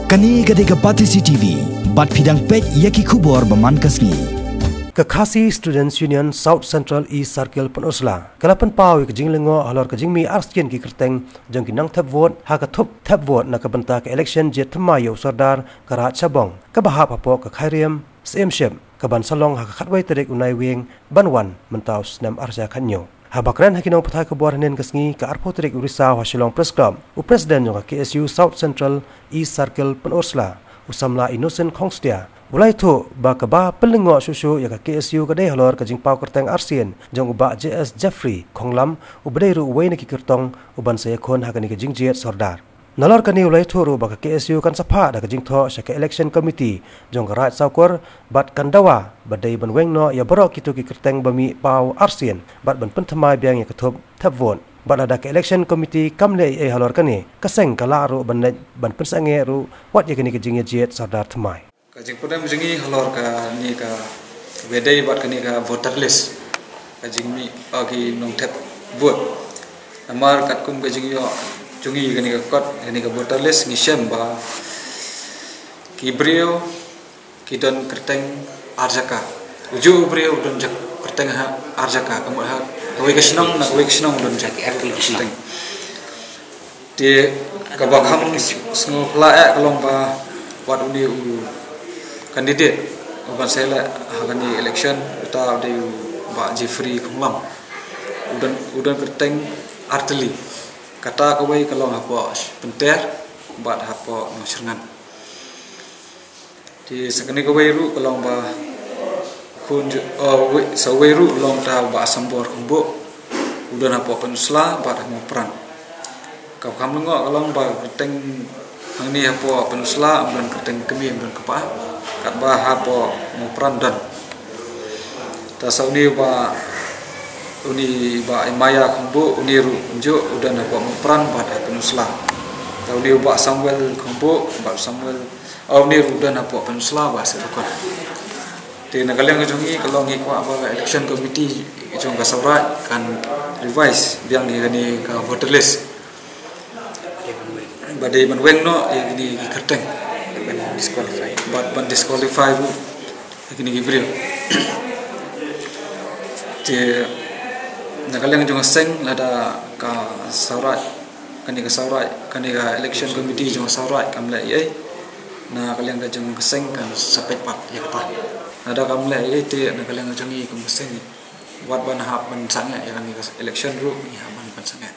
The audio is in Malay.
Kani gade ka Patisi TV, bat pidang pet yaki kubor baman kasni. Kekhasi Students Union South Central East Circle Penosla. Kalapan pau ke jinglengo halor ke jingmi arsian ki kerteng jong kinang tap vote ha ka thup tap vote na ka banta ke election jet thmayo sardar kara chabong ka bahap apo ka khairiam same ship ka ban salong ha ka khatwai terek unai wing banwan mentaus nam arja khanyo. Ha bakran hakinong pathai ka bor hanen kasngi ka arpo terek urisa wa shillong press club u president jong ka KSU South Central East Circle Penosla usamla innocent khongstia. Mulai tu ba pelingo susu ya ka KSU ka dei halor ka jing pau kerteng arsian jong uba JS Jeffrey Khonglam ubdei ru wei na ki kertong uban saya khon ha ka ni ka jing jet sordar. Nalor ka ni ulai tu ru ba ka KSU kan sapa da ka jing tho sha ka election committee jong ka rat saukor bat kandawa badai ban weng no ya borok kitu ki kerteng bami pau arsian bat ban penthamai biang ya ka thop tap vote. Bat ada ke election committee kamle halor ka ni kaseng kala ru ban pensange ru wat ya ka ni ka jing jet sordar thamai. Kajing pun menjengi halor ka ni ka bedai buat ka ni ka voter list kajing mi agi nong tap vote amar kat kum kajing yo jungi ka ni ka kot ni ka voter list ngisem ba ki brio ki don kerteng arjaka uju brio don jak kerteng ha arjaka kamu ha we kesnong don jak kerteng di ka ba kham sngo la kalong ba wat uni kandidat uban saya hakani election uta de ba Jeffrey Khonglam udan kerteng arteli kata kawai kalau hapo penter bat hapo masyerngan di sakani kawai ru kalau ba kun sawai ru long ta ba sambor khumbo udan hapo penusla bat mo peran kau kam lengo kalau ba kerteng hang ni hapo penusla udan kerteng kemi udan kepa kat bah hapo mo prandan ta sauni ba uni ba maya khombo uni ru njo udan hapo mo pran ba penusla ta uni ba Samuel khombo ba Samuel uni ru udan hapo penusla ba serokon te nagaleng jongi kalau ngi kwa ba election committee jong ka saurat kan revise biang ni ka voter list badai ban weng no ni kerteng disqualify but disqualify bu kini gibril je nagaleng jong seng lada ka saurat kani ka election committee jong saurat kamla ye na kaleng ka jong seng kan sapet pat ya kata ada kamla ye te nagaleng jong i kum seng wat ban hap ban sangat ya kan election ru ni haman ban sangat